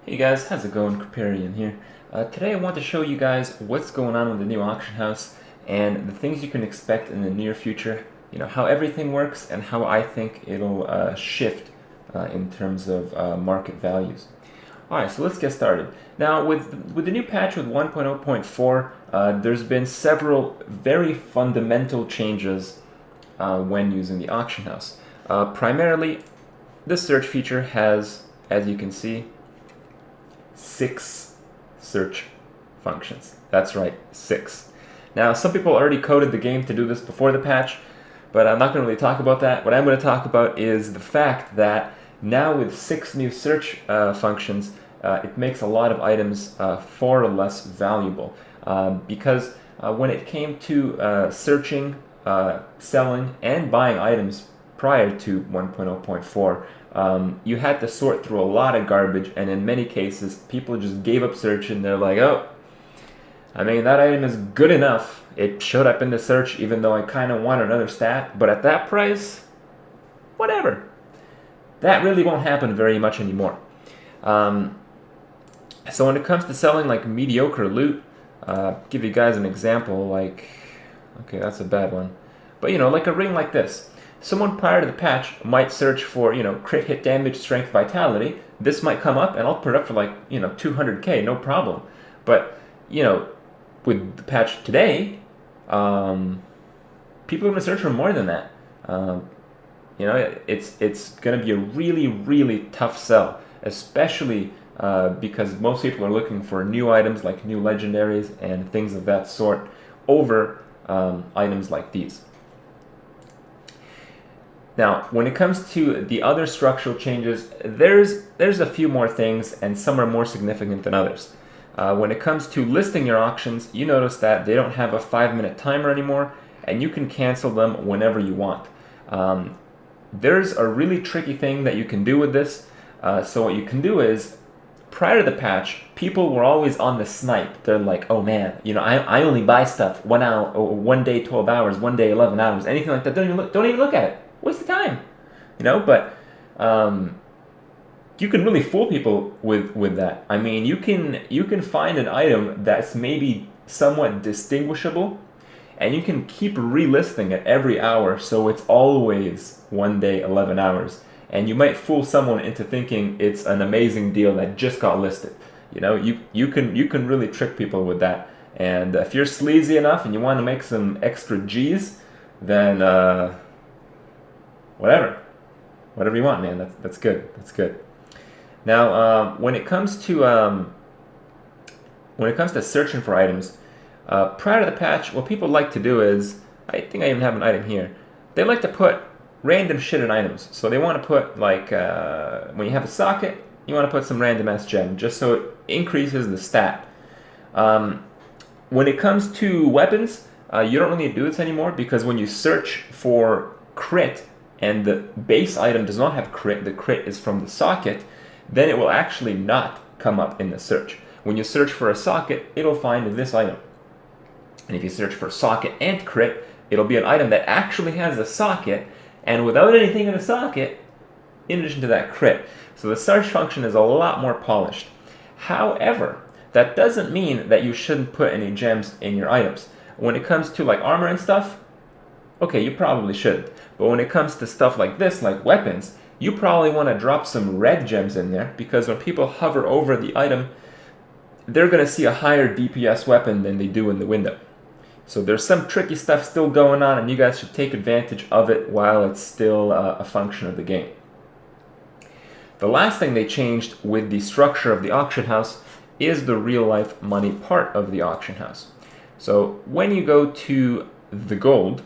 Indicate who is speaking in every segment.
Speaker 1: Hey guys, how's it going? Kriparian here. Today I want to show you guys what's going on with the new auction house and the things you can expect in the near future. You know, how everything works and how I think it'll shift in terms of market values. Alright, so let's get started. Now, with the new patch with 1.0.4, there's been several very fundamental changes when using the auction house. Primarily, the search feature has, as you can see, 6 search functions. That's right, 6. Now, some people already coded the game to do this before the patch, but I'm not going to really talk about that. What I'm going to talk about is the fact that now with 6 new search functions, it makes a lot of items far less valuable. Because when it came to searching, selling, and buying items prior to 1.0.4, you had to sort through a lot of garbage, and in many cases, people just gave up searching. They're like, oh, I mean, that item is good enough. It showed up in the search, even though I kind of want another stat, but at that price, whatever. That really won't happen very much anymore. So when it comes to selling like mediocre loot, give you guys an example, like, okay, that's a bad one. But you know, like a ring like this. Someone prior to the patch might search for, you know, crit hit damage, strength, vitality. This might come up and I'll put it up for like, you know, 200k, no problem. But, you know, with the patch today, people are going to search for more than that. You know, it's going to be a really, really tough sell, especially because most people are looking for new items like new legendaries and things of that sort over items like these. Now, when it comes to the other structural changes, there's a few more things, and some are more significant than others. When it comes to listing your auctions, you notice that they don't have a 5-minute timer anymore, and you can cancel them whenever you want. There's a really tricky thing that you can do with this. So what you can do is, prior to the patch, people were always on the snipe. They're like, oh man, you know, I only buy stuff 1 hour, or 1 day 12 hours, 1 day 11 hours, anything like that. Don't even look at it. Waste of time, you know. But you can really fool people with that. I mean, you can find an item that's maybe somewhat distinguishable, and you can keep relisting it every hour, so it's always 1 day 11 hours. And you might fool someone into thinking it's an amazing deal that just got listed. You know, you can really trick people with that. And if you're sleazy enough and you want to make some extra G's, then whatever you want, man. That's good. That's good. Now, when it comes to searching for items, prior to the patch, what people like to do is, I think I even have an item here. They like to put random shit in items. So they want to put like when you have a socket, you want to put some random S gem just so it increases the stat. When it comes to weapons, you don't really do this anymore, because when you search for crit and the base item does not have crit, the crit is from the socket, then it will actually not come up in the search. When you search for a socket, it'll find this item. And if you search for socket and crit, it'll be an item that actually has a socket and without anything in the socket, in addition to that crit. So the search function is a lot more polished. However, that doesn't mean that you shouldn't put any gems in your items. When it comes to like armor and stuff, okay, you probably should. But when it comes to stuff like this, like weapons, you probably want to drop some red gems in there, because when people hover over the item, they're going to see a higher DPS weapon than they do in the window. So there's some tricky stuff still going on, and you guys should take advantage of it while it's still a function of the game. The last thing they changed with the structure of the auction house is the real-life money part of the auction house. So when you go to the gold,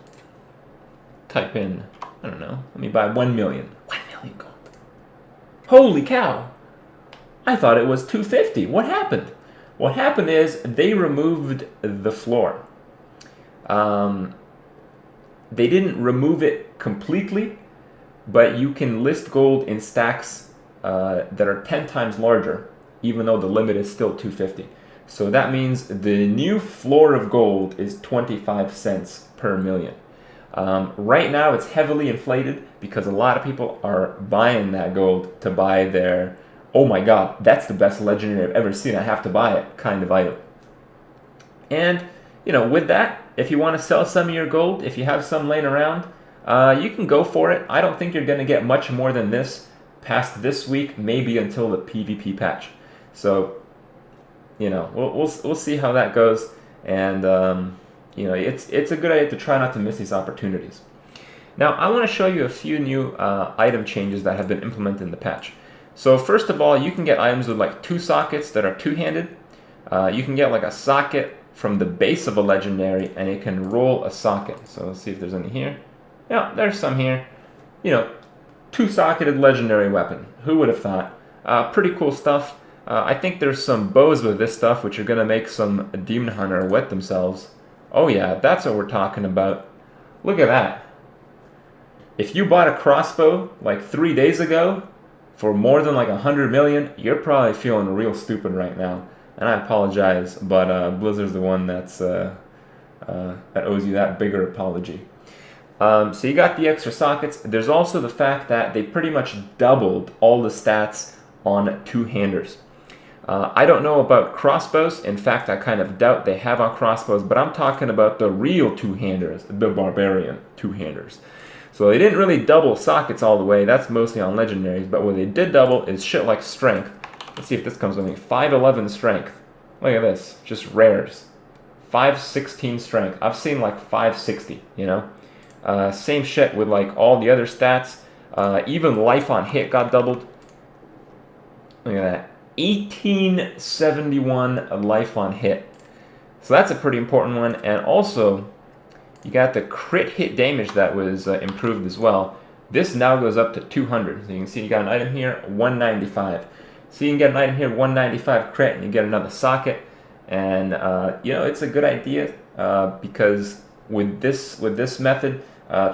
Speaker 1: type in, I don't know, let me buy 1 million. 1 million gold. Holy cow! I thought it was 250. What happened? What happened is they removed the floor. They didn't remove it completely, but you can list gold in stacks that are 10 times larger, even though the limit is still 250. So that means the new floor of gold is 25 cents per million. Right now it's heavily inflated because a lot of people are buying that gold to buy their oh my god, that's the best legendary I've ever seen, I have to buy it kind of item. And, with that, if you want to sell some of your gold, if you have some laying around, you can go for it. I don't think you're going to get much more than this past this week, maybe until the PvP patch. So, we'll see how that goes. And, it's a good idea to try not to miss these opportunities. Now, I want to show you a few new item changes that have been implemented in the patch. So first of all, you can get items with like 2 sockets that are two-handed. You can get like a socket from the base of a legendary, and it can roll a socket. So let's see if there's any here. Yeah, there's some here. 2-socketed legendary weapon. Who would have thought? Pretty cool stuff. I think there's some bows with this stuff, which are going to make some demon hunter wet themselves. Oh yeah, that's what we're talking about. Look at that. If you bought a crossbow like 3 days ago for more than like 100 million, you're probably feeling real stupid right now. And I apologize, but Blizzard's the one that's that owes you that bigger apology. So you got the extra sockets. There's also the fact that they pretty much doubled all the stats on two-handers. I don't know about crossbows. In fact, I kind of doubt they have on crossbows, but I'm talking about the real two-handers, the barbarian two-handers. So they didn't really double sockets all the way. That's mostly on legendaries, but what they did double is shit like strength. Let's see if this comes with me. 511 strength. Look at this. Just rares. 516 strength. I've seen like 560, Same shit with like all the other stats. Even life on hit got doubled. Look at that. 1871 life on hit. So that's a pretty important one. And also, you got the crit hit damage that was improved as well. This now goes up to 200. So you can see you got an item here, 195. So you can get an item here, 195 crit, and you get another socket. And it's a good idea because with this method,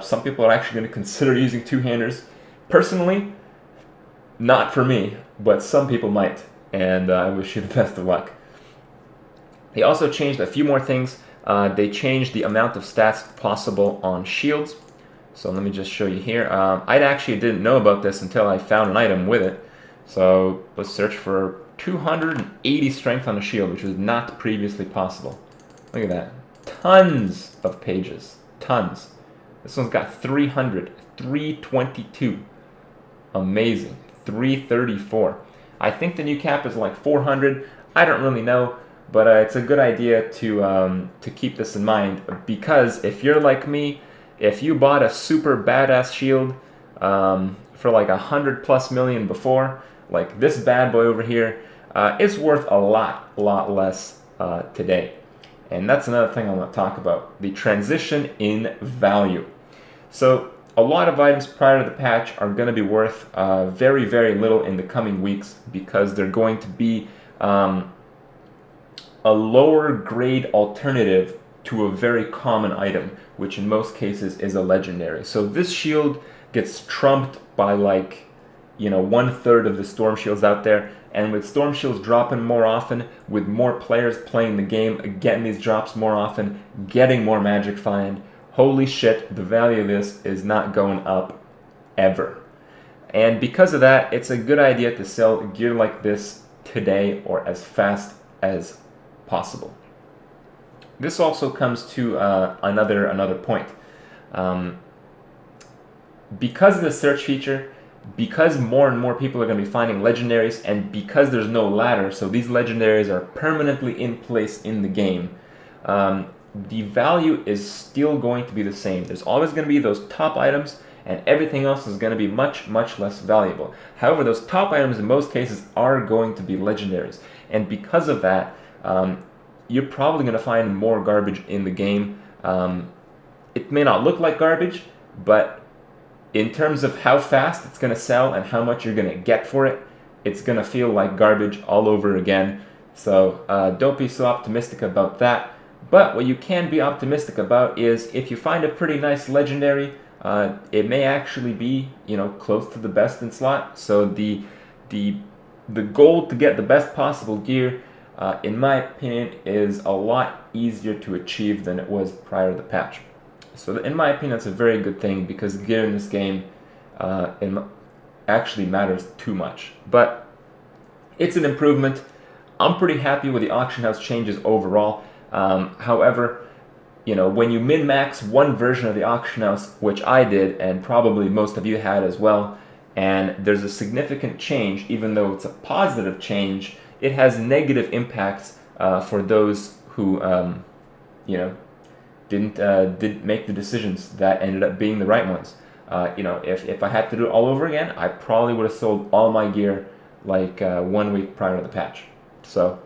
Speaker 1: some people are actually going to consider using two-handers. Personally, not for me, but some people might. And I wish you the best of luck. They also changed a few more things. They changed the amount of stats possible on shields. So let me just show you here. I actually didn't know about this until I found an item with it. So let's search for 280 strength on a shield, which was not previously possible. Look at that. Tons of pages. Tons. This one's got 300, 322. Amazing. 334. I think the new cap is like 400. I don't really know, but it's a good idea to keep this in mind, because if you're like me, if you bought a super badass shield for like 100+ million before, like this bad boy over here, it's worth a lot less today. And that's another thing I want to talk about, the transition in value. So a lot of items prior to the patch are going to be worth very, very little in the coming weeks, because they're going to be a lower grade alternative to a very common item, which in most cases is a legendary. So this shield gets trumped by like, 1/3 of the storm shields out there. And with storm shields dropping more often, with more players playing the game, getting these drops more often, getting more magic find, holy shit, the value of this is not going up ever. And because of that, it's a good idea to sell gear like this today or as fast as possible. This also comes to another point. Because of the search feature, because more and more people are going to be finding legendaries, and because there's no ladder, so these legendaries are permanently in place in the game, the value is still going to be the same. There's always going to be those top items, and everything else is going to be much, much less valuable. However, those top items in most cases are going to be legendaries, and because of that, you're probably going to find more garbage in the game. It may not look like garbage, but in terms of how fast it's going to sell and how much you're going to get for it, it's going to feel like garbage all over again. So don't be so optimistic about that. But what you can be optimistic about is if you find a pretty nice legendary, it may actually be, close to the best in slot. So the goal to get the best possible gear, in my opinion, is a lot easier to achieve than it was prior to the patch. So in my opinion, that's a very good thing, because gear in this game actually matters too much. But It's an improvement. I'm pretty happy with the auction house changes overall. However, when you min-max one version of the auction house, which I did, and probably most of you had as well, and there's a significant change, even though it's a positive change, it has negative impacts for those who, didn't make the decisions that ended up being the right ones. If I had to do it all over again, I probably would have sold all my gear like 1 week prior to the patch. So,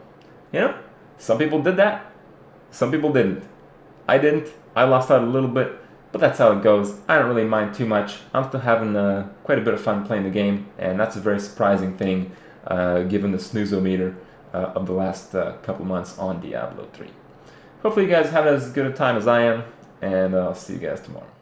Speaker 1: some people did that, some people didn't. I didn't. I lost out a little bit, but that's how it goes. I don't really mind too much. I'm still having quite a bit of fun playing the game, and that's a very surprising thing given the snoozometer of the last couple months on Diablo 3. Hopefully you guys have as good a time as I am, and I'll see you guys tomorrow.